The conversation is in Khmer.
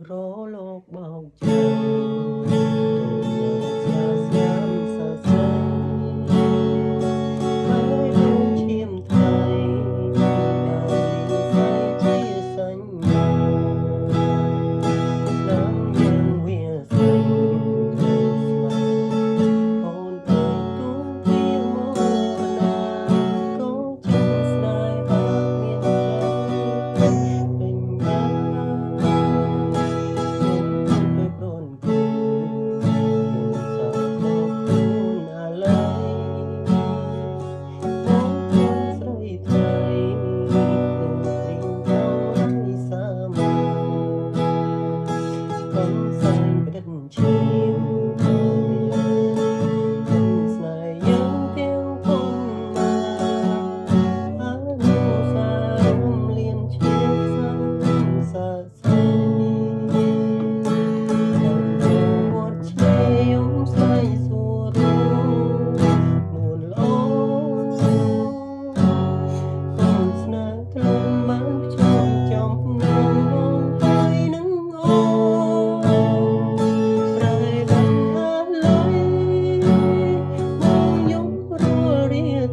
រលោកបោកចាំទូលើស្រាស្នាមសរសៃហើយលោកឈាមថ្លៃបាននិស័យជាសញ្ញាឆ្នាំយើងវាសេញស្មាអូនទៅទូវាមកណាក៏ជាស្នេហាមានពេញយ៉ាងឈាមស្នេហ៍យើងទាំងពុំមកអនុសាររំលានជាផ្សំសរសៃ